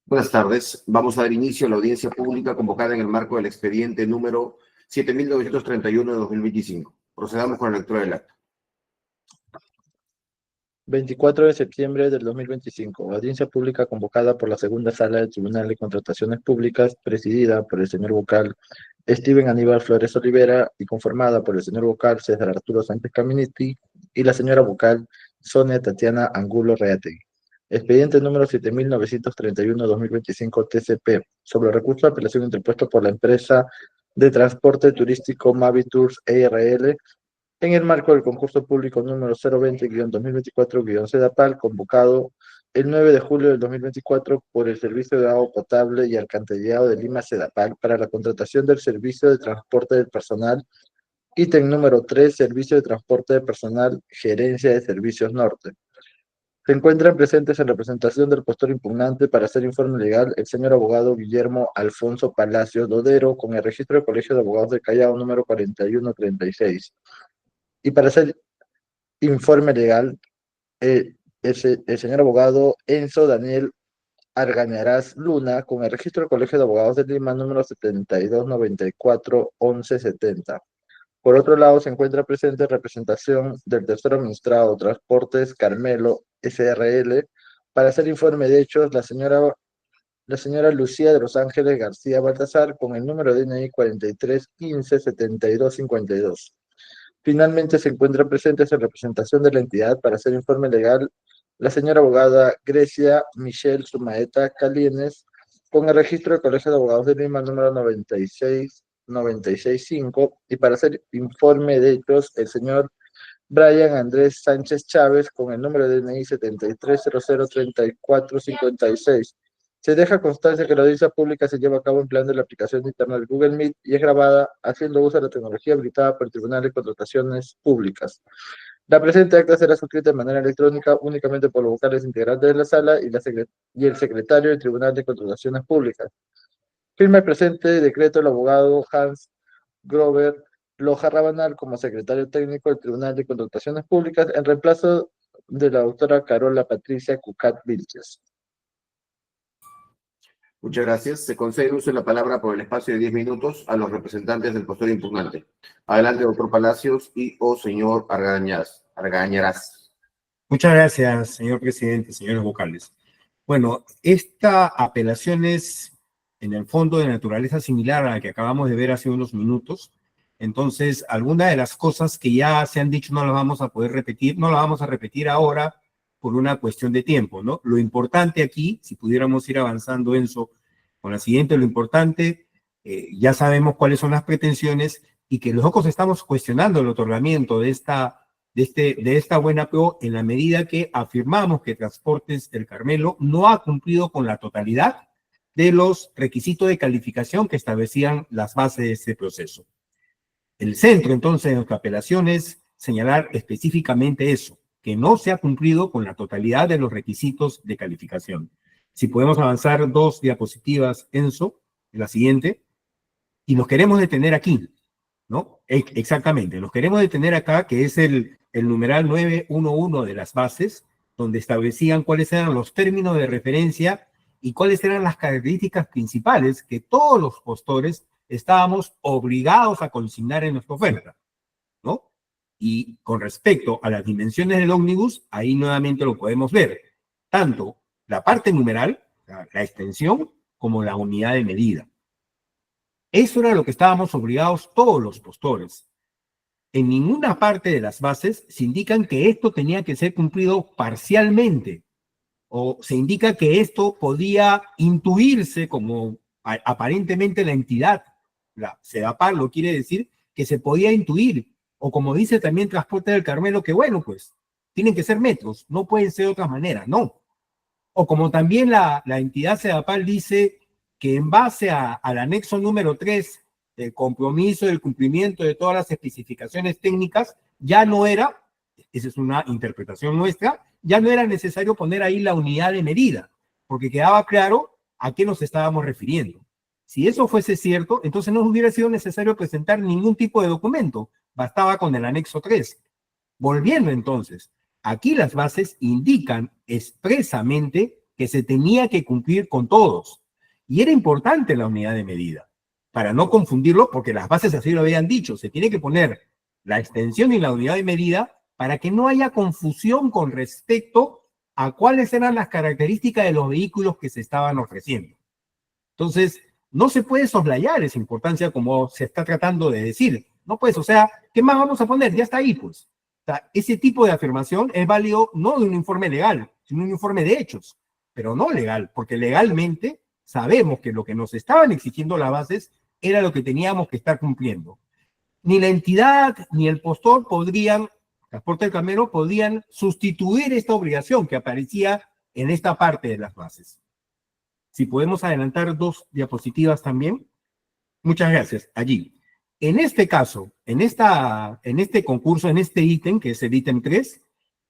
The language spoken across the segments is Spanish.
Buenas tardes. Vamos a dar inicio a la audiencia pública convocada en el marco del expediente número 7931 de 2025. Procedamos con la lectura del acta. 24 de septiembre del 2025. Audiencia pública convocada por la segunda sala del Tribunal de Contrataciones Públicas, presidida por el señor vocal Steven Aníbal Flores Olivera y conformada por el señor vocal César Arturo Sánchez Caminiti y la señora vocal Sonia Tatiana Angulo Reategui. Expediente número 7931-2025 TCP sobre el recurso de apelación interpuesto por la empresa de transporte turístico Mavi Tours ERL en el marco del concurso público número 020-2024-CEDAPAL, convocado el 9 de julio del 2024 por el Servicio de Agua Potable y Alcantarillado de Lima CEDAPAL para la contratación del servicio de transporte del personal, ítem número 3, Servicio de Transporte de Personal, Gerencia de Servicios Norte. Se encuentran presentes en representación del postor impugnante para hacer informe legal el señor abogado Guillermo Alfonso Palacios Dodero con el registro del Colegio de Abogados de Callao número 4136. Y para hacer informe legal, el señor abogado Enzo Daniel Argañarás Luna, con el registro del Colegio de Abogados de Lima, número 7294-1170. Por otro lado, se encuentra presente representación del tercer administrado Transportes Carmelo SRL, para hacer informe de hechos, la señora Lucía de los Ángeles García Baltazar, con el número de DNI 4315-7252. Finalmente, se encuentran presentes en representación de la entidad para hacer informe legal la señora abogada Grecia Michelle Sumaeta Calienes, con el registro del Colegio de Abogados de Lima número 965, y para hacer informe de hechos el señor Brian Andrés Sánchez Chávez, con el número de DNI 73003456. Se deja constancia que la audiencia pública se lleva a cabo en plan de la aplicación interna de Google Meet y es grabada haciendo uso de la tecnología habilitada por el Tribunal de Contrataciones Públicas. La presente acta será suscrita de manera electrónica únicamente por los vocales integrantes de la sala y el secretario del Tribunal de Contrataciones Públicas. Firma el presente decreto el abogado Hans Grover Loja Rabanal como secretario técnico del Tribunal de Contrataciones Públicas en reemplazo de la doctora Carola Patricia Cucat Vilches. Muchas gracias. Se concede el uso de la palabra por el espacio de 10 minutos a los representantes del postor impugnante. Adelante, doctor Palacios y o señor Argañarás. Muchas gracias, señor presidente, señores vocales. Bueno, esta apelación es, en el fondo, de naturaleza similar a la que acabamos de ver hace unos minutos. Entonces, algunas de las cosas que ya se han dicho no las vamos a poder repetir, no las vamos a repetir ahora por una cuestión de tiempo, ¿no? Lo importante aquí, si pudiéramos ir avanzando, Enzo, con la siguiente, lo importante, ya sabemos cuáles son las pretensiones y que nosotros estamos cuestionando el otorgamiento de esta buena PO en la medida que afirmamos que Transportes del Carmelo no ha cumplido con la totalidad de los requisitos de calificación que establecían las bases de este proceso. El centro, entonces, de nuestra apelación es señalar específicamente eso, que no se ha cumplido con la totalidad de los requisitos de calificación. Si podemos avanzar 2 diapositivas, Enzo, en la siguiente, y nos queremos detener aquí, ¿no? Exactamente, nos queremos detener acá, que es el numeral 911 de las bases, donde establecían cuáles eran los términos de referencia y cuáles eran las características principales que todos los postores estábamos obligados a consignar en nuestra oferta, ¿no? Y con respecto a las dimensiones del ómnibus, ahí nuevamente lo podemos ver, tanto la parte numeral, la extensión, como la unidad de medida. Eso era lo que estábamos obligados todos los postores. En ninguna parte de las bases se indican que esto tenía que ser cumplido parcialmente, o se indica que esto podía intuirse como aparentemente la entidad, la CEDAPAL, lo quiere decir que se podía intuir, o como dice también Transporte del Carmelo, que bueno, pues tienen que ser metros, no pueden ser de otra manera, no. O como también la entidad CEDAPAL dice que en base al anexo número 3 del compromiso del cumplimiento de todas las especificaciones técnicas, ya no era, esa es una interpretación nuestra, ya no era necesario poner ahí la unidad de medida, porque quedaba claro a qué nos estábamos refiriendo. Si eso fuese cierto, entonces no hubiera sido necesario presentar ningún tipo de documento, bastaba con el anexo 3. Volviendo entonces, aquí las bases indican expresamente que se tenía que cumplir con todos. Y era importante la unidad de medida, para no confundirlo, porque las bases así lo habían dicho, se tiene que poner la extensión y la unidad de medida para que no haya confusión con respecto a cuáles eran las características de los vehículos que se estaban ofreciendo. Entonces, no se puede soslayar esa importancia como se está tratando de decir. No pues, o sea, ¿qué más vamos a poner? Ya está ahí, pues. O sea, ese tipo de afirmación es válido no de un informe legal, sino un informe de hechos, pero no legal, porque legalmente sabemos que lo que nos estaban exigiendo las bases era lo que teníamos que estar cumpliendo. Ni la entidad ni el postor podrían, Transporte del Carmelo, podían sustituir esta obligación que aparecía en esta parte de las bases. Si podemos adelantar 2 diapositivas también. Muchas gracias. Allí. En este caso, en este concurso, en este ítem, que es el ítem 3,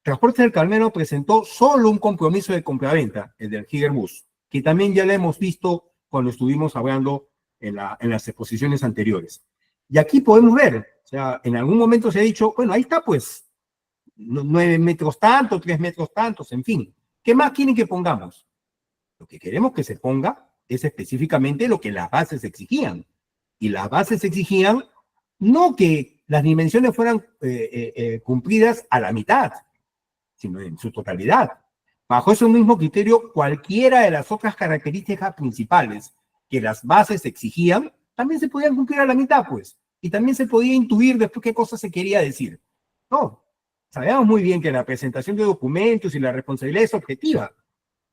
Transporte del Carmelo presentó solo un compromiso de compraventa, el del Gigerbus, que también ya lo hemos visto cuando estuvimos hablando en las exposiciones anteriores. Y aquí podemos ver, o sea, en algún momento se ha dicho, bueno, ahí está pues, 9 metros tantos, 3 metros tantos, en fin. ¿Qué más quieren que pongamos? Lo que queremos que se ponga es específicamente lo que las bases exigían. Y las bases exigían no que las dimensiones fueran cumplidas a la mitad, sino en su totalidad. Bajo ese mismo criterio, cualquiera de las otras características principales que las bases exigían, también se podían cumplir a la mitad, pues. Y también se podía intuir después qué cosa se quería decir. No, sabíamos muy bien que la presentación de documentos y la responsabilidad es objetiva,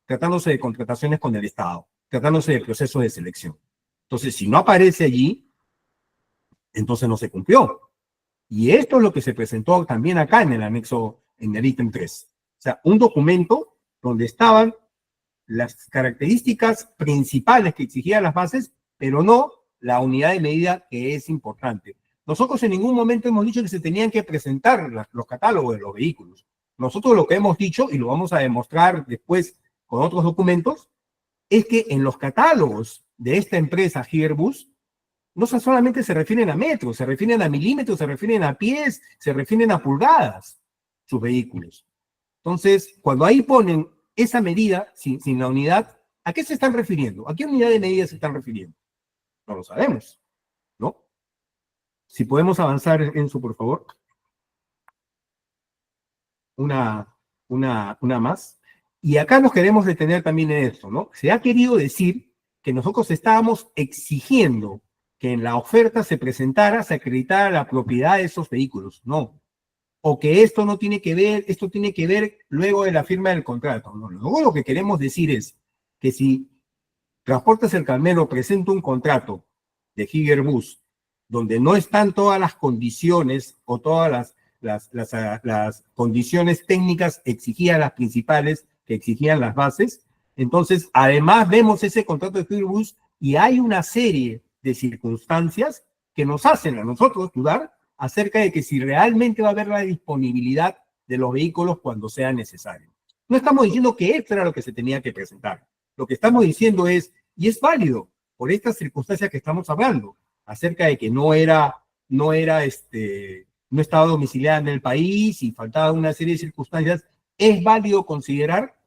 tratándose de contrataciones con el Estado, tratándose de procesos de selección. Entonces, si no aparece allí, entonces no se cumplió. Y esto es lo que se presentó también acá en el anexo, en el ítem 3. O sea, un documento donde estaban las características principales que exigían las bases, pero no la unidad de medida que es importante. Nosotros en ningún momento hemos dicho que se tenían que presentar los catálogos de los vehículos. Nosotros lo que hemos dicho, y lo vamos a demostrar después con otros documentos, es que en los catálogos de esta empresa Gigerbus, no solamente se refieren a metros, se refieren a milímetros, se refieren a pies, se refieren a pulgadas, sus vehículos. Entonces, cuando ahí ponen esa medida sin la unidad, ¿a qué se están refiriendo? ¿A qué unidad de medida se están refiriendo? No lo sabemos, ¿no? Si podemos avanzar en eso, por favor. Una más. Y acá nos queremos detener también en esto, ¿no? Se ha querido decir que nosotros estábamos exigiendo que en la oferta se presentara, se acreditara la propiedad de esos vehículos. No. O que esto no tiene que ver, esto tiene que ver luego de la firma del contrato. No, luego lo que queremos decir es que si Transportes del Carmelo presenta un contrato de Gigerbus donde no están todas las condiciones o todas las condiciones técnicas exigidas, las principales que exigían las bases, entonces además vemos ese contrato de Gigerbus y hay una serie de circunstancias que nos hacen a nosotros dudar acerca de que si realmente va a haber la disponibilidad de los vehículos cuando sea necesario. No estamos diciendo que esto era lo que se tenía que presentar. Lo que estamos diciendo es, y es válido por estas circunstancias que estamos hablando, acerca de que no estaba domiciliada en el país y faltaba una serie de circunstancias, es válido considerar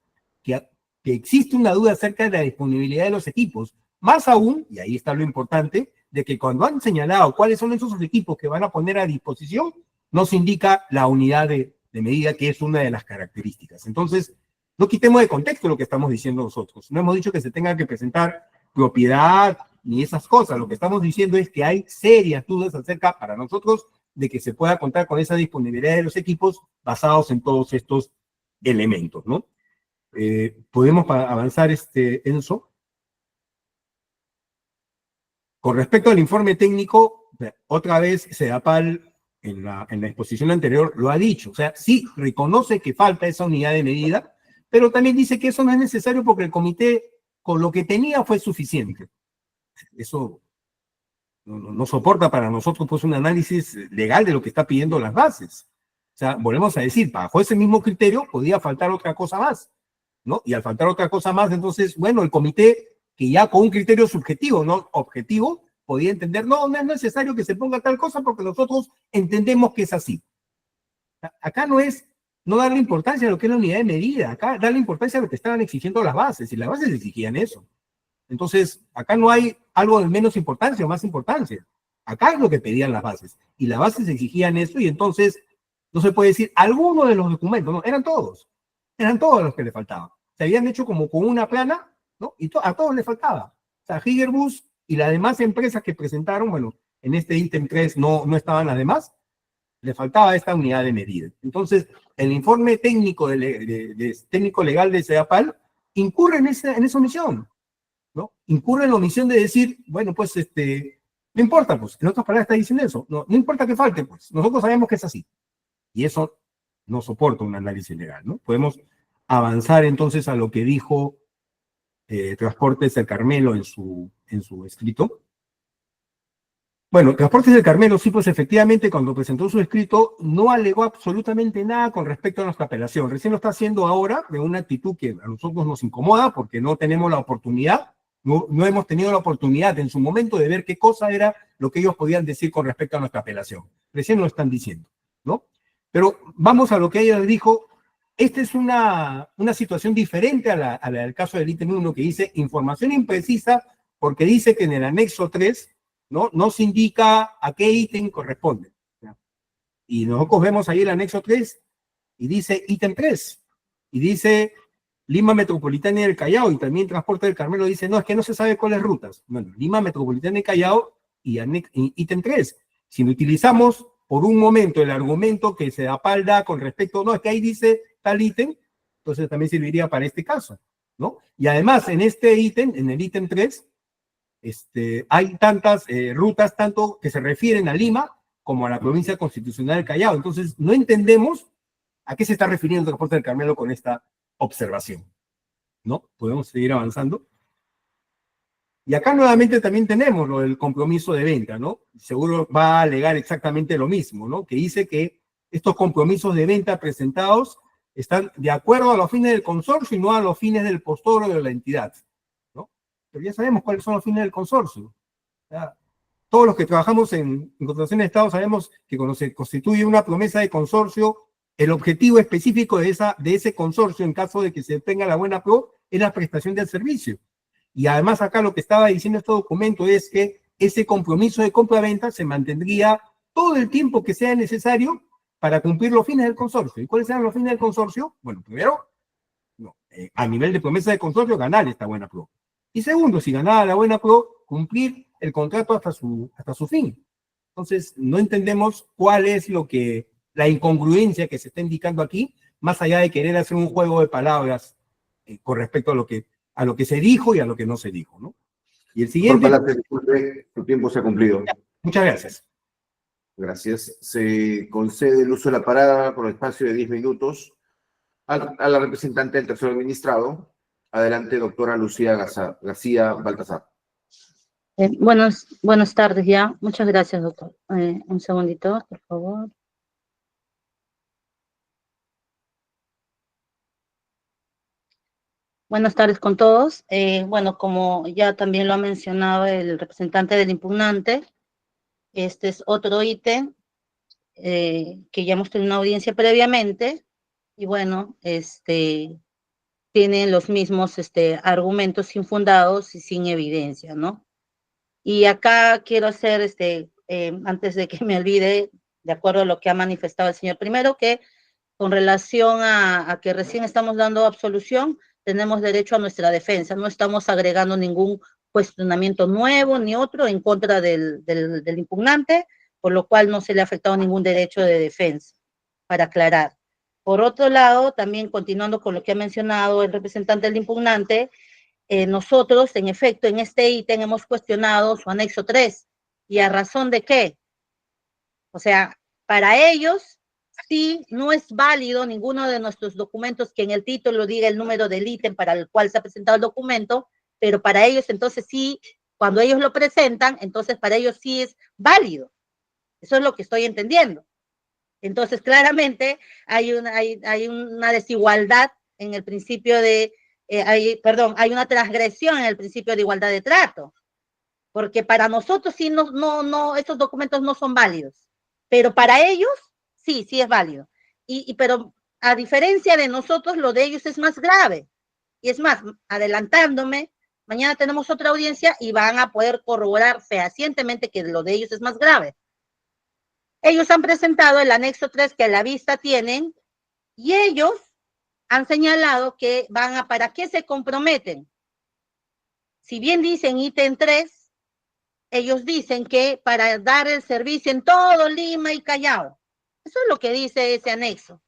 que existe una duda acerca de la disponibilidad de los equipos. Más aún, y ahí está lo importante, de que cuando han señalado cuáles son esos equipos que van a poner a disposición, nos indica la unidad de medida, que es una de las características. Entonces, no quitemos de contexto lo que estamos diciendo nosotros. No hemos dicho que se tenga que presentar propiedad ni esas cosas. Lo que estamos diciendo es que hay serias dudas acerca, para nosotros, de que se pueda contar con esa disponibilidad de los equipos basados en todos estos elementos, ¿no? ¿Podemos avanzar, Enzo? Con respecto al informe técnico, otra vez Sedapal en la exposición anterior lo ha dicho. O sea, sí reconoce que falta esa unidad de medida, pero también dice que eso no es necesario porque el comité con lo que tenía fue suficiente. Eso no soporta para nosotros pues un análisis legal de lo que está pidiendo las bases. O sea, volvemos a decir, bajo ese mismo criterio podía faltar otra cosa más, ¿no? Y al faltar otra cosa más, entonces, bueno, el comité, que ya con un criterio subjetivo, no objetivo, podía entender, no es necesario que se ponga tal cosa porque nosotros entendemos que es así. Acá no es no darle importancia a lo que es la unidad de medida, acá darle importancia a lo que estaban exigiendo las bases, y las bases exigían eso. Entonces, acá no hay algo de menos importancia o más importancia. Acá es lo que pedían las bases, y las bases exigían eso, y entonces no se puede decir alguno de los documentos, no, eran todos los que le faltaban. Se habían hecho como con una plana, ¿no? Y a todos les faltaba. O sea, Higerbus y las demás empresas que presentaron, bueno, en este ítem 3 no estaban las demás, le faltaba esta unidad de medida. Entonces, el informe técnico, técnico legal de CEDAPAL incurre en esa omisión, ¿no? Incurre en la omisión de decir, bueno, pues, no importa, pues, en otras palabras está diciendo eso, no importa que falte, pues, nosotros sabemos que es así. Y eso no soporta un análisis legal, ¿no? Podemos avanzar entonces a lo que dijo Transportes del Carmelo en su escrito. Bueno, Transportes del Carmelo, sí, pues efectivamente, cuando presentó su escrito, no alegó absolutamente nada con respecto a nuestra apelación. Recién lo está haciendo ahora de una actitud que a nosotros nos incomoda porque no tenemos la oportunidad, no hemos tenido la oportunidad en su momento de ver qué cosa era lo que ellos podían decir con respecto a nuestra apelación. Recién lo están diciendo, ¿no? Pero vamos a lo que ella dijo. Esta es una situación diferente a la del caso del ítem 1, que dice información imprecisa, porque dice que en el anexo 3 no se indica a qué ítem corresponde. Y nosotros vemos ahí el anexo 3 y dice ítem 3, y dice Lima Metropolitana y el Callao, y también Transporte del Carmelo dice, no, es que no se sabe cuáles rutas. Bueno, Lima Metropolitana y Callao y ítem 3. Si utilizamos por un momento el argumento que se da con respecto, no, es que ahí dice tal ítem, entonces también serviría para este caso, ¿no? Y además, en este ítem, en el ítem 3, hay tantas rutas, tanto que se refieren a Lima como a la provincia constitucional del Callao. Entonces, no entendemos a qué se está refiriendo el Transporte del Carmelo con esta observación, ¿no? Podemos seguir avanzando. Y acá nuevamente también tenemos lo del compromiso de venta, ¿no? Seguro va a alegar exactamente lo mismo, ¿no? Que dice que estos compromisos de venta presentados están de acuerdo a los fines del consorcio y no a los fines del postor o de la entidad, ¿no? Pero ya sabemos cuáles son los fines del consorcio. ¿Ya? Todos los que trabajamos en contratación de Estado sabemos que cuando se constituye una promesa de consorcio, el objetivo específico de ese consorcio, en caso de que se tenga la buena pro, es la prestación del servicio. Y además acá lo que estaba diciendo este documento es que ese compromiso de compra-venta se mantendría todo el tiempo que sea necesario para cumplir los fines del consorcio. ¿Y cuáles eran los fines del consorcio? Bueno, primero, a nivel de promesa de consorcio, ganar esta buena pro. Y segundo, si ganaba la buena pro, cumplir el contrato hasta su fin. Entonces, no entendemos cuál es la incongruencia que se está indicando aquí, más allá de querer hacer un juego de palabras con respecto a lo que se dijo y a lo que no se dijo, ¿no? Y el siguiente... Disculpe, su tiempo se ha cumplido. Muchas gracias. Gracias. Se concede el uso de la palabra por el espacio de 10 minutos a la representante del tercer administrado. Adelante, doctora Lucía García Baltasar. Buenas tardes ya. Muchas gracias, doctor. Un segundito, por favor. Buenas tardes con todos. Bueno, como ya también lo ha mencionado el representante del impugnante, este es otro ítem que ya hemos tenido una audiencia previamente y bueno, tienen los mismos argumentos infundados y sin evidencia, ¿no? Y acá quiero hacer, antes de que me olvide, de acuerdo a lo que ha manifestado el señor primero, que con relación a que recién estamos dando absolución, tenemos derecho a nuestra defensa, no estamos agregando ningún cuestionamiento nuevo ni otro en contra del impugnante, por lo cual no se le ha afectado ningún derecho de defensa, para aclarar. Por otro lado, también continuando con lo que ha mencionado el representante del impugnante, nosotros, en efecto, en este ítem hemos cuestionado su anexo 3. ¿Y a razón de qué? O sea, para ellos, sí, no es válido ninguno de nuestros documentos que en el título diga el número del ítem para el cual se ha presentado el documento, pero para ellos entonces sí, cuando ellos lo presentan, entonces para ellos sí es válido. Eso es lo que estoy entendiendo. Entonces, claramente hay una desigualdad en el principio de, hay una transgresión en el principio de igualdad de trato, porque para nosotros sí, estos documentos no son válidos, pero para ellos sí es válido. Pero a diferencia de nosotros, lo de ellos es más grave. Y es más, adelantándome, mañana tenemos otra audiencia y van a poder corroborar fehacientemente que lo de ellos es más grave. Ellos han presentado el anexo 3 que a la vista tienen y ellos han señalado que van a, ¿para qué se comprometen? Si bien dicen ítem 3, ellos dicen que para dar el servicio en todo Lima y Callao. Eso es lo que dice ese anexo.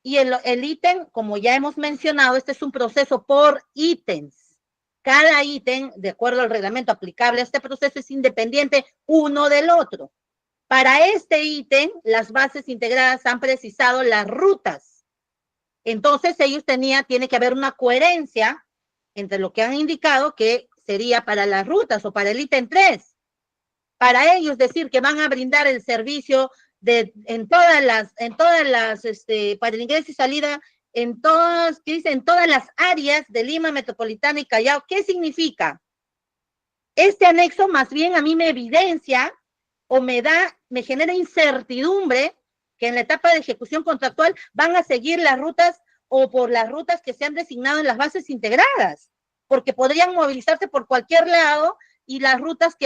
Y el ítem, como ya hemos mencionado, este es un proceso por ítems. Cada ítem, de acuerdo al reglamento aplicable a este proceso, es independiente uno del otro. Para este ítem, las bases integradas han precisado las rutas. Entonces, ellos tiene que haber una coherencia entre lo que han indicado que sería para las rutas o para el ítem 3. Para ellos decir que van a brindar el servicio en todas las para el ingreso y salida, en todas las áreas de Lima Metropolitana y Callao. ¿Qué significa? Este anexo más bien a mí me evidencia o me genera incertidumbre que en la etapa de ejecución contractual van a seguir las rutas o por las rutas que se han designado en las bases integradas, porque podrían movilizarse por cualquier lado y las rutas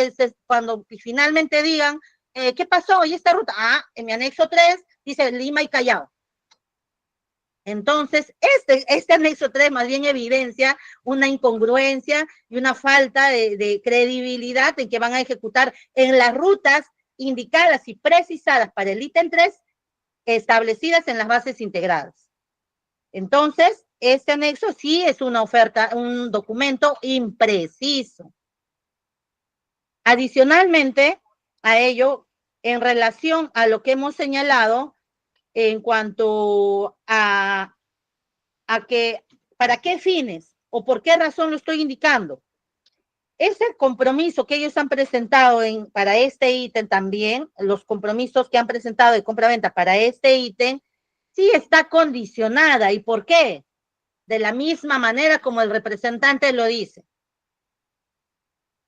cuando finalmente digan, ¿qué pasó? ¿Y esta ruta? En mi anexo 3 dice Lima y Callao. Entonces, este anexo 3 más bien evidencia una incongruencia y una falta de credibilidad en que van a ejecutar en las rutas indicadas y precisadas para el ítem 3 establecidas en las bases integradas. Entonces, este anexo sí es una oferta, un documento impreciso. Adicionalmente a ello, en relación a lo que hemos señalado en cuanto a que para qué fines o por qué razón lo estoy indicando. Ese compromiso que ellos han presentado para este ítem también, los compromisos que han presentado de compra-venta para este ítem, sí está condicionada. ¿Y por qué? De la misma manera como el representante lo dice.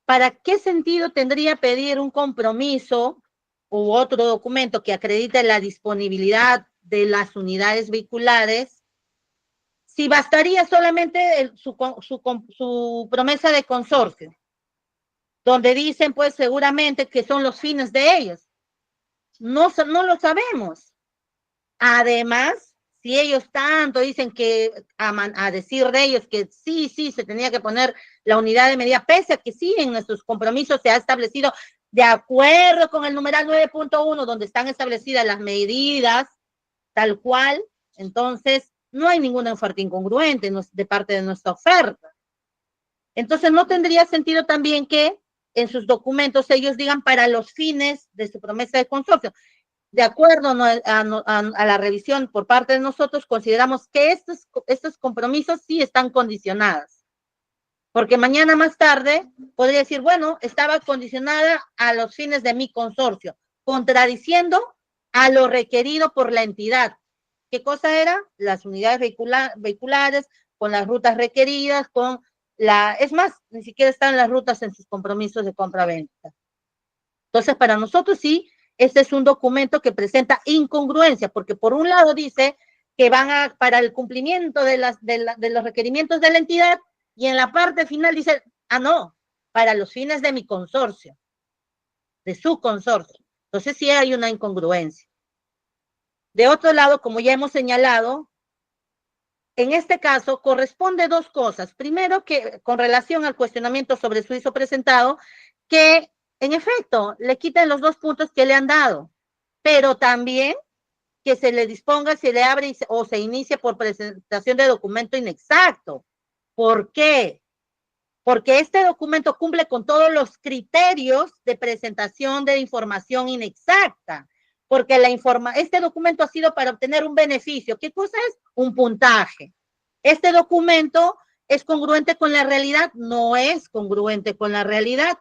¿Para qué sentido tendría pedir un compromiso u otro documento que acredite la disponibilidad de las unidades vehiculares si bastaría solamente su promesa de consorcio, donde dicen pues seguramente que son los fines de ellos? No lo sabemos. Además, si ellos tanto dicen que, a decir de ellos que sí, se tenía que poner la unidad de medida, pese a que sí en nuestros compromisos se ha establecido de acuerdo con el numeral 9.1, donde están establecidas las medidas, tal cual, entonces no hay ninguna oferta incongruente de parte de nuestra oferta. Entonces no tendría sentido también que en sus documentos ellos digan para los fines de su promesa de consorcio. De acuerdo a la revisión por parte de nosotros, consideramos que estos compromisos sí están condicionados. Porque mañana más tarde podría decir, bueno, estaba condicionada a los fines de mi consorcio, contradiciendo a lo requerido por la entidad. ¿Qué cosa era? Las unidades vehiculares con las rutas requeridas, es más, ni siquiera están las rutas en sus compromisos de compra-venta. Entonces, para nosotros sí, este es un documento que presenta incongruencia, porque por un lado dice que van para el cumplimiento de los requerimientos de la entidad, y en la parte final dice, no, para los fines de mi consorcio, de su consorcio. Entonces sí hay una incongruencia. De otro lado, como ya hemos señalado, en este caso corresponde dos cosas. Primero, que con relación al cuestionamiento sobre su ISO presentado, que en efecto le quiten los 2 puntos que le han dado, pero también que se le disponga, se le abre o se inicie por presentación de documento inexacto. ¿Por qué? Porque este documento cumple con todos los criterios de presentación de información inexacta, porque este documento ha sido para obtener un beneficio. ¿Qué cosa es? Un puntaje. ¿Este documento es congruente con la realidad? No es congruente con la realidad.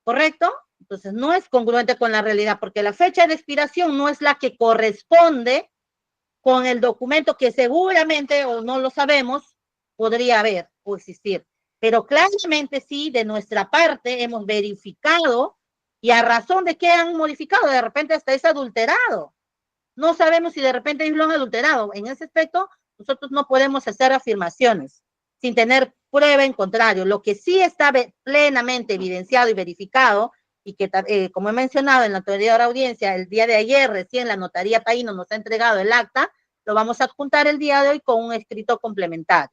¿Correcto? Entonces, no es congruente con la realidad, porque la fecha de expiración no es la que corresponde con el documento que seguramente, o no lo sabemos, podría haber o existir. Pero claramente sí, de nuestra parte, hemos verificado y a razón de que han modificado, de repente hasta es adulterado. No sabemos si de repente ellos lo han adulterado. En ese aspecto, nosotros no podemos hacer afirmaciones sin tener prueba en contrario. Lo que sí está plenamente evidenciado y verificado, y que, como he mencionado en la anterior audiencia, el día de ayer recién la notaría Taíno nos ha entregado el acta, lo vamos a adjuntar el día de hoy con un escrito complementario,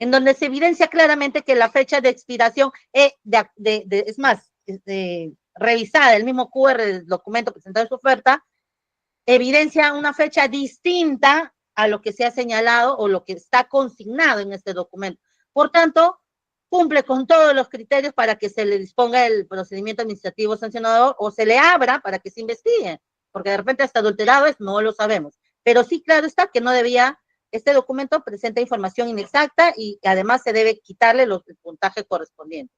en donde se evidencia claramente que la fecha de expiración es más, revisada, el mismo QR del documento presentado en su oferta, evidencia una fecha distinta a lo que se ha señalado o lo que está consignado en este documento. Por tanto, cumple con todos los criterios para que se le disponga el procedimiento administrativo sancionador o se le abra para que se investigue, porque de repente hasta adulterado es, no lo sabemos. Pero sí, claro está que no debía, este documento presenta información inexacta y además se debe quitarle el puntaje correspondiente.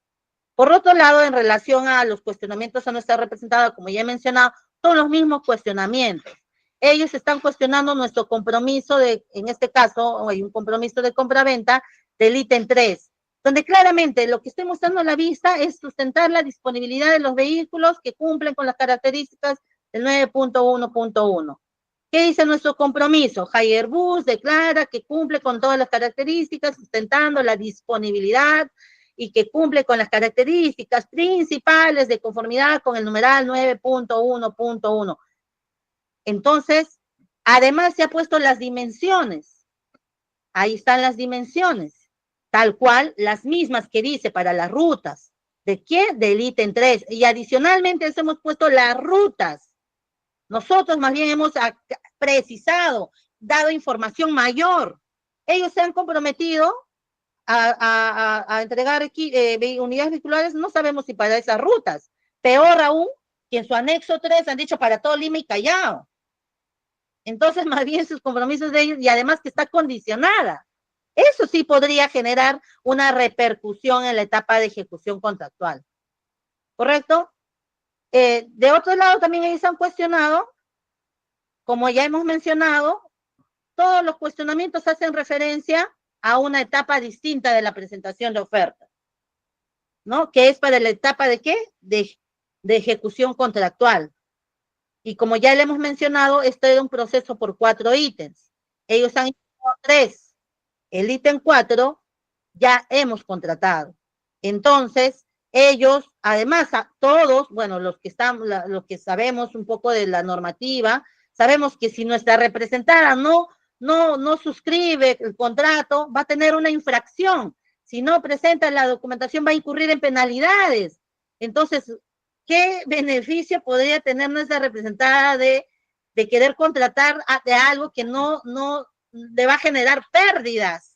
Por otro lado, en relación a los cuestionamientos a nuestra representada, como ya he mencionado, son los mismos cuestionamientos. Ellos están cuestionando nuestro compromiso en este caso, hay un compromiso de compraventa del ítem 3, donde claramente lo que estoy mostrando a la vista es sustentar la disponibilidad de los vehículos que cumplen con las características del 9.1.1. ¿Qué dice nuestro compromiso? Hairbus declara que cumple con todas las características, sustentando la disponibilidad y que cumple con las características principales de conformidad con el numeral 9.1.1. Entonces, además se ha puesto las dimensiones. Ahí están las dimensiones, tal cual las mismas que dice para las rutas. ¿De qué? Del ítem 3. Y adicionalmente hemos puesto las rutas. Nosotros más bien hemos precisado, dado información mayor. Ellos se han comprometido a entregar unidades vehiculares, no sabemos si para esas rutas. Peor aún, que en su anexo 3 han dicho para todo Lima y Callao. Entonces, más bien sus compromisos de ellos, y además que está condicionada. Eso sí podría generar una repercusión en la etapa de ejecución contractual. ¿Correcto? De otro lado, también ellos han cuestionado, como ya hemos mencionado, todos los cuestionamientos hacen referencia a una etapa distinta de la presentación de oferta, ¿no? Que es para la etapa de ¿qué? De ejecución contractual. Y como ya le hemos mencionado, este era un proceso por 4 ítems. Ellos han hecho 3. El ítem 4 ya hemos contratado. Entonces, ellos, además, todos, bueno, los que sabemos un poco de la normativa, sabemos que si nuestra representada no suscribe el contrato, va a tener una infracción. Si no presenta la documentación, va a incurrir en penalidades. Entonces, ¿qué beneficio podría tener nuestra representada de querer contratar de algo que no le va a generar pérdidas?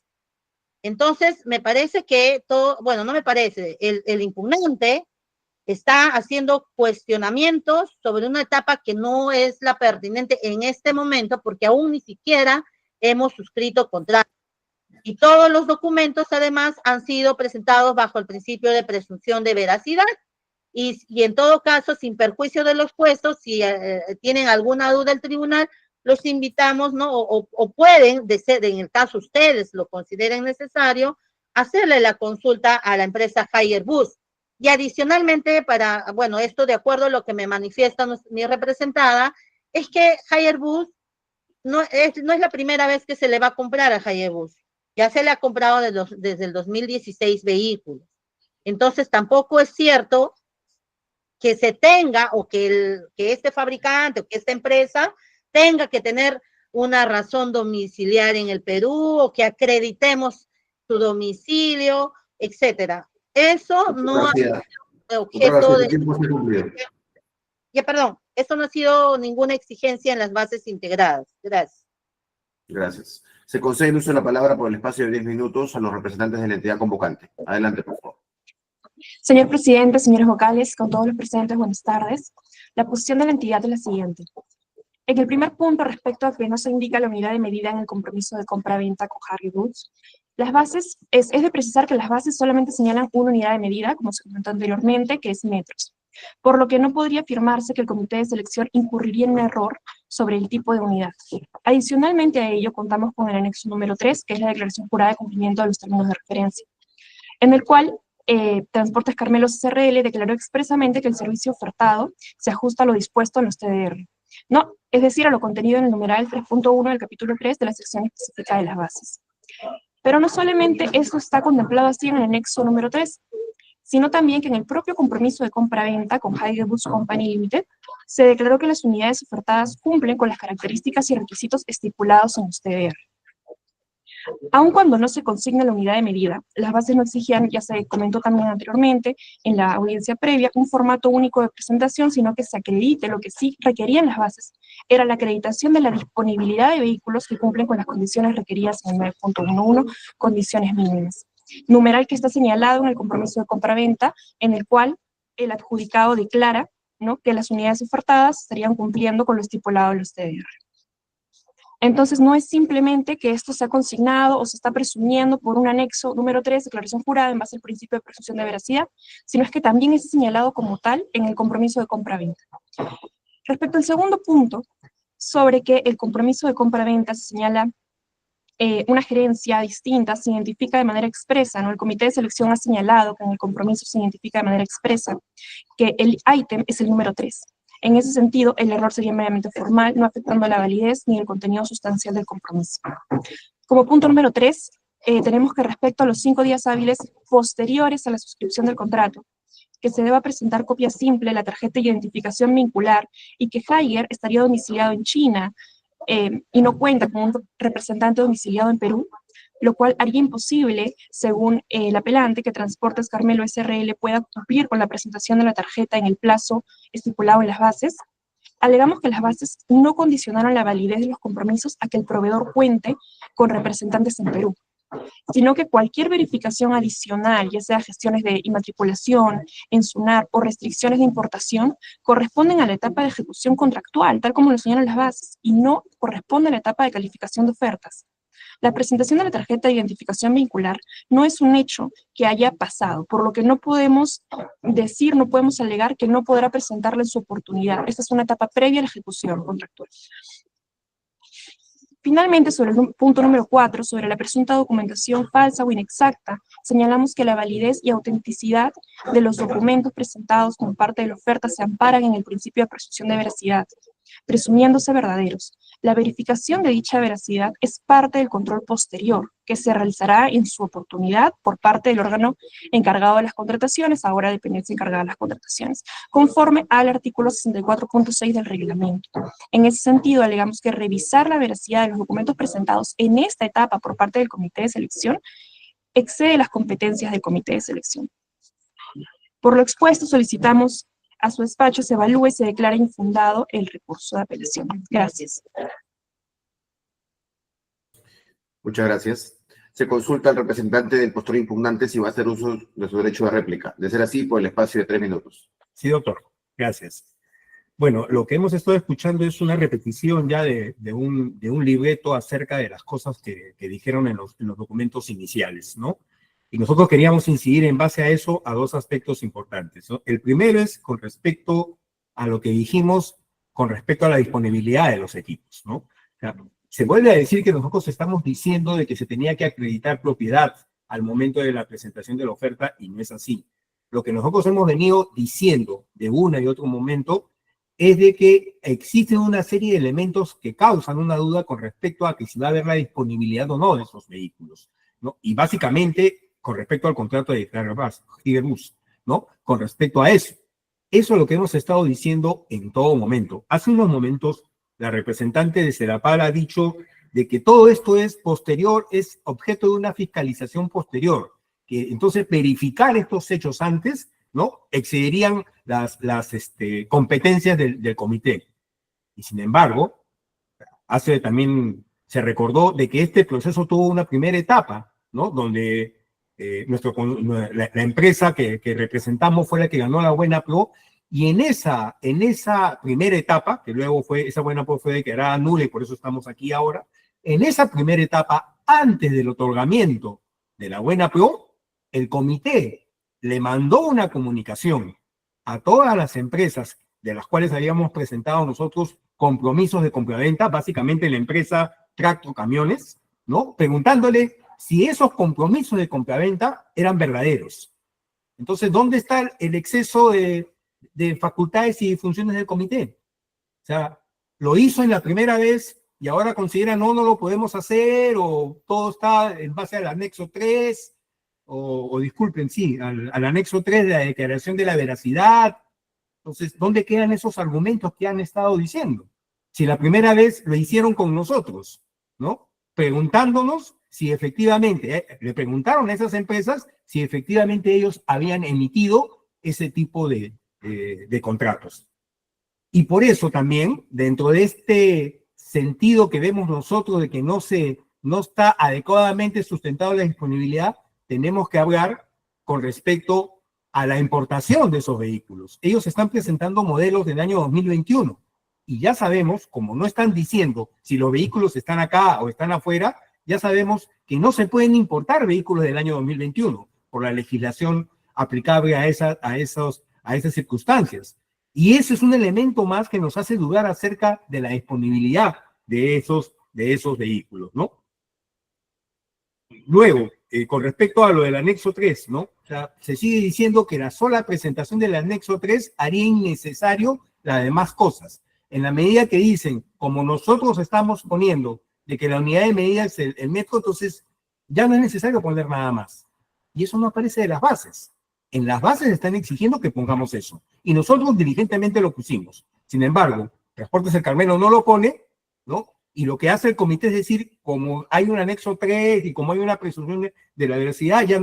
Entonces, me parece que no me parece, el impugnante está haciendo cuestionamientos sobre una etapa que no es la pertinente en este momento, porque aún ni siquiera hemos suscrito contrato. Y todos los documentos, además, han sido presentados bajo el principio de presunción de veracidad. Y en todo caso, sin perjuicio de los puestos, si tienen alguna duda el tribunal, los invitamos, ¿no? O pueden, en el caso ustedes lo consideren necesario, hacerle la consulta a la empresa Hairbus. Y adicionalmente, esto de acuerdo a lo que me manifiesta mi representada, es que Hairbus no es la primera vez que se le va a comprar a Hairbus. Ya se le ha comprado desde el 2016 vehículos. Entonces, tampoco es cierto que se tenga o que este fabricante o que esta empresa tenga que tener una razón domiciliaria en el Perú o que acreditemos su domicilio, etcétera. Eso no ha sido objeto de... eso no ha sido ninguna exigencia en las bases integradas. Gracias. Gracias. Se concede el uso de la palabra por el espacio de 10 minutos a los representantes de la entidad convocante. Adelante, por favor. Señor presidente, señores vocales, con todos los presentes, buenas tardes. La posición de la entidad es la siguiente. En el primer punto, respecto a que no se indica la unidad de medida en el compromiso de compra-venta con Hairbus, las bases, es de precisar que las bases solamente señalan una unidad de medida, como se comentó anteriormente, que es metros, por lo que no podría afirmarse que el comité de selección incurriría en un error sobre el tipo de unidad. Adicionalmente a ello, contamos con el anexo número 3, que es la declaración jurada de cumplimiento de los términos de referencia, en el cual Transportes Carmelo SRL declaró expresamente que el servicio ofertado se ajusta a lo dispuesto en los TDR. ¿no? Es decir, a lo contenido en el numeral 3.1 del capítulo 3 de la sección específica de las bases. Pero no solamente eso está contemplado así en el anexo número 3, sino también que en el propio compromiso de compra-venta con Haiger Bus Company Limited se declaró que las unidades ofertadas cumplen con las características y requisitos estipulados en los TDR. Aun cuando no se consigna la unidad de medida, las bases no exigían, ya se comentó también anteriormente en la audiencia previa, un formato único de presentación, sino que se acredite. Lo que sí requerían las bases era la acreditación de la disponibilidad de vehículos que cumplen con las condiciones requeridas en el 9.11, condiciones mínimas. Numeral que está señalado en el compromiso de compra-venta, en el cual el adjudicado declara, ¿no?, que las unidades ofertadas estarían cumpliendo con lo estipulado en los TDR. Entonces, no es simplemente que esto se ha consignado o se está presumiendo por un anexo número 3, declaración jurada en base al principio de presunción de veracidad, sino es que también es señalado como tal en el compromiso de compra-venta. Respecto al segundo punto, sobre que el compromiso de compra-venta se señala una gerencia distinta, se identifica de manera expresa, ¿no? El comité de selección ha señalado que en el compromiso se identifica de manera expresa que el ítem es el número 3. En ese sentido, el error sería meramente formal, no afectando la validez ni el contenido sustancial del compromiso. Como punto número 3, tenemos que respecto a los 5 días hábiles posteriores a la suscripción del contrato, que se deba presentar copia simple, la tarjeta de identificación vincular, y que Haiger estaría domiciliado en China y no cuenta con un representante domiciliado en Perú, lo cual haría imposible, según el apelante, que Transportes Carmelo S.r.l. pueda cumplir con la presentación de la tarjeta en el plazo estipulado en las bases. Alegamos que las bases no condicionaron la validez de los compromisos a que el proveedor cuente con representantes en Perú, sino que cualquier verificación adicional, ya sea gestiones de inmatriculación, en SUNAT o restricciones de importación, corresponden a la etapa de ejecución contractual, tal como lo señalan las bases, y no corresponde a la etapa de calificación de ofertas. La presentación de la tarjeta de identificación vincular no es un hecho que haya pasado, por lo que no podemos decir, no podemos alegar que no podrá presentarla en su oportunidad. Esta es una etapa previa a la ejecución contractual. Finalmente, sobre el punto número 4, sobre la presunta documentación falsa o inexacta, señalamos que la validez y autenticidad de los documentos presentados como parte de la oferta se amparan en el principio de presunción de veracidad, presumiéndose verdaderos. La verificación de dicha veracidad es parte del control posterior, que se realizará en su oportunidad por parte del órgano encargado de las contrataciones, ahora dependencia encargada de las contrataciones, conforme al artículo 64.6 del reglamento. En ese sentido, alegamos que revisar la veracidad de los documentos presentados en esta etapa por parte del comité de selección excede las competencias del comité de selección. Por lo expuesto, solicitamos a su despacho se evalúe y se declara infundado el recurso de apelación. Gracias. Muchas gracias. Se consulta al representante del postor impugnante si va a hacer uso de su derecho de réplica. De ser así, por el espacio de 3 minutos. Sí, doctor. Gracias. Bueno, lo que hemos estado escuchando es una repetición ya de un libreto acerca de las cosas que dijeron en los documentos iniciales, ¿no? Y nosotros queríamos incidir en base a eso a 2 aspectos importantes, ¿no? El primero es con respecto a lo que dijimos con respecto a la disponibilidad de los equipos, ¿no? O sea, se vuelve a decir que nosotros estamos diciendo de que se tenía que acreditar propiedad al momento de la presentación de la oferta y no es así. Lo que nosotros hemos venido diciendo de una y otro momento es de que existen una serie de elementos que causan una duda con respecto a que si va a haber la disponibilidad o no de esos vehículos, ¿no? Y básicamente con respecto al contrato de Haiger Bus, ¿no? Con respecto a eso. Eso es lo que hemos estado diciendo en todo momento. Hace unos momentos, la representante de Sedapal ha dicho de que todo esto es posterior, es objeto de una fiscalización posterior, que entonces verificar estos hechos antes, ¿no? Excederían las competencias del comité. Y sin embargo, también se recordó de que este proceso tuvo una primera etapa, ¿no? Donde la empresa que representamos fue la que ganó la Buena Pro, y en esa primera etapa, que luego esa Buena Pro fue declarada nula y por eso estamos aquí ahora, en esa primera etapa, antes del otorgamiento de la Buena Pro, el comité le mandó una comunicación a todas las empresas de las cuales habíamos presentado nosotros compromisos de compraventa, básicamente la empresa Tracto Camiones, ¿no? Preguntándole si esos compromisos de compraventa eran verdaderos. Entonces, ¿dónde está el exceso de facultades y funciones del comité? O sea, lo hizo en la primera vez y ahora considera no lo podemos hacer, o todo está en base al anexo 3, o disculpen, sí, al anexo 3 de la declaración de la veracidad. Entonces, ¿dónde quedan esos argumentos que han estado diciendo? Si la primera vez lo hicieron con nosotros, ¿no? Preguntándonos si efectivamente, le preguntaron a esas empresas si efectivamente ellos habían emitido ese tipo de contratos. Y por eso también, dentro de este sentido que vemos nosotros de que no está adecuadamente sustentado la disponibilidad, tenemos que hablar con respecto a la importación de esos vehículos. Ellos están presentando modelos del año 2021 y ya sabemos, como no están diciendo si los vehículos están acá o están afuera, ya sabemos que no se pueden importar vehículos del año 2021 por la legislación aplicable a esas circunstancias. Y ese es un elemento más que nos hace dudar acerca de la disponibilidad de esos vehículos, ¿no? Luego, con respecto a lo del anexo 3, ¿no? O sea, se sigue diciendo que la sola presentación del anexo 3 haría innecesario las demás cosas. En la medida que dicen, como nosotros estamos poniendo, de que la unidad de medida es el metro, entonces ya no es necesario poner nada más. Y eso no aparece de las bases. En las bases están exigiendo que pongamos eso. Y nosotros diligentemente lo pusimos. Sin embargo, Transportes El Carmelo no lo pone, ¿no? Y lo que hace el comité es decir, como hay un anexo 3 y como hay una presunción de la veracidad, ya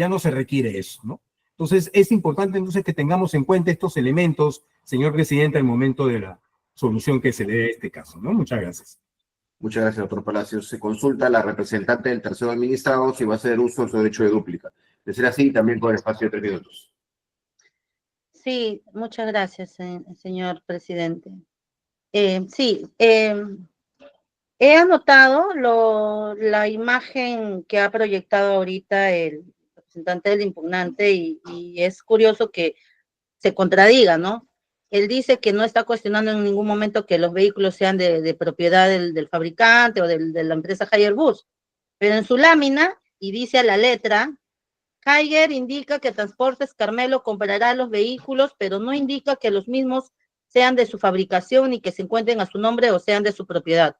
no se requiere eso, ¿no? Entonces, es importante entonces que tengamos en cuenta estos elementos, señor presidente, al momento de la solución que se le dé a este caso, ¿no? Muchas gracias. Muchas gracias, doctor Palacios. Se consulta a la representante del tercero administrado si va a hacer uso de su derecho de dúplica. De ser así, también con el espacio de 3 minutos. Sí, muchas gracias, señor presidente. He anotado la imagen que ha proyectado ahorita el representante del impugnante y es curioso que se contradiga, ¿no? Él dice que no está cuestionando en ningún momento que los vehículos sean de propiedad del fabricante o de la empresa Haier Bus, pero en su lámina, y dice a la letra, Haier indica que Transportes Carmelo comprará los vehículos, pero no indica que los mismos sean de su fabricación y que se encuentren a su nombre o sean de su propiedad.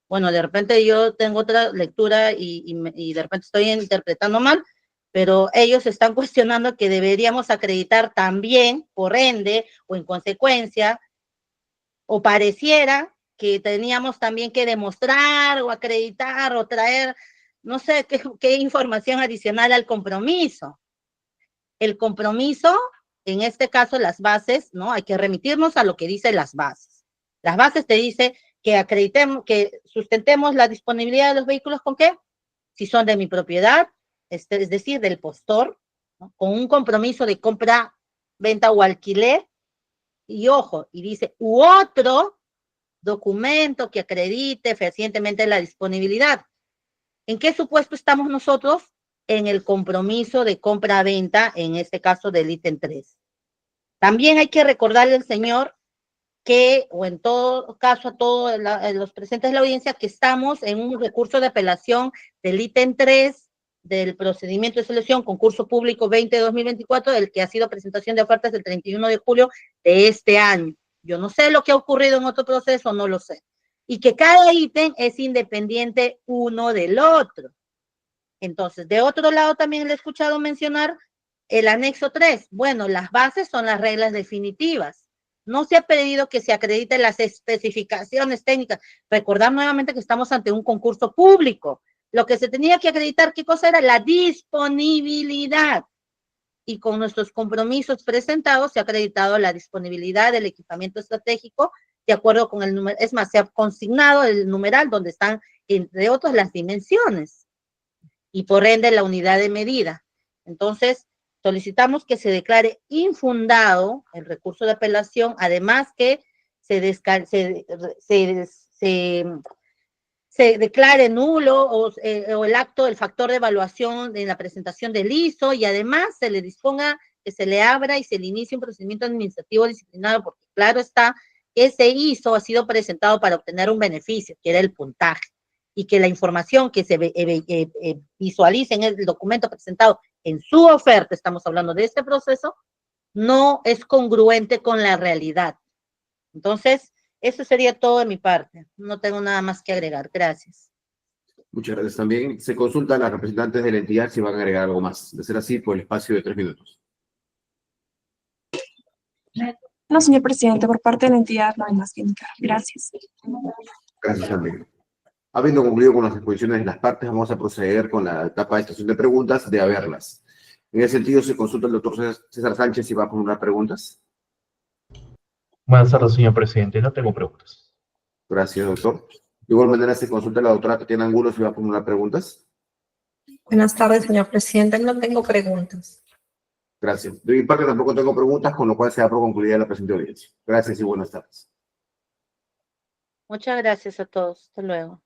Bueno, de repente yo tengo otra lectura y de repente estoy interpretando mal, pero ellos están cuestionando que deberíamos acreditar también, por ende, o en consecuencia, o pareciera que teníamos también que demostrar o acreditar o traer, no sé, qué información adicional al compromiso. El compromiso, en este caso las bases, ¿no? Hay que remitirnos a lo que dicen las bases. Las bases te dicen que acreditemos, que sustentemos la disponibilidad de los vehículos ¿con qué? Si son de mi propiedad, es decir, del postor, ¿no? Con un compromiso de compra, venta o alquiler, y ojo, y dice, u otro documento que acredite fehacientemente la disponibilidad. ¿En qué supuesto estamos nosotros? En el compromiso de compra-venta, en este caso del ítem 3. También hay que recordarle al señor que, o en todo caso a todos los presentes de la audiencia, que estamos en un recurso de apelación del ítem 3 del procedimiento de selección, concurso público 20-2024, del que ha sido presentación de ofertas el 31 de julio de este año. Yo no sé lo que ha ocurrido en otro proceso, no lo sé. Y que cada ítem es independiente uno del otro. Entonces, de otro lado también le he escuchado mencionar el anexo 3. Bueno, las bases son las reglas definitivas. No se ha pedido que se acrediten las especificaciones técnicas. Recordar nuevamente que estamos ante un concurso público. Lo que se tenía que acreditar, ¿qué cosa era? La disponibilidad. Y con nuestros compromisos presentados se ha acreditado la disponibilidad del equipamiento estratégico de acuerdo con el número. Es más, se ha consignado el numeral donde están, entre otros, las dimensiones y por ende la unidad de medida. Entonces, solicitamos que se declare infundado el recurso de apelación, además que se declare nulo o el acto, el factor de evaluación en la presentación del ISO y además se le disponga que se le abra y se le inicie un procedimiento administrativo disciplinario, porque claro está, ese ISO ha sido presentado para obtener un beneficio, que era el puntaje, y que la información que se visualice en el documento presentado en su oferta, estamos hablando de este proceso, no es congruente con la realidad. Entonces, Eso sería todo de mi parte. No tengo nada más que agregar. Gracias. Muchas gracias también. Se consulta a las representantes de la entidad si van a agregar algo más. De ser así, por el espacio de 3 minutos. No, señor presidente, por parte de la entidad no hay más que indicar. Gracias. Gracias también. Habiendo concluido con las exposiciones de las partes, vamos a proceder con la etapa de estación de preguntas de haberlas. En ese sentido, se consulta al doctor César Sánchez si va a formular preguntas. Buenas tardes, señor presidente. No tengo preguntas. Gracias, doctor. De igual manera, se consulta a la doctora Tatiana Angulo si va a formular preguntas. Buenas tardes, señor presidente. No tengo preguntas. Gracias. De mi parte tampoco tengo preguntas, con lo cual se da por concluida la presente audiencia. Gracias y buenas tardes. Muchas gracias a todos. Hasta luego.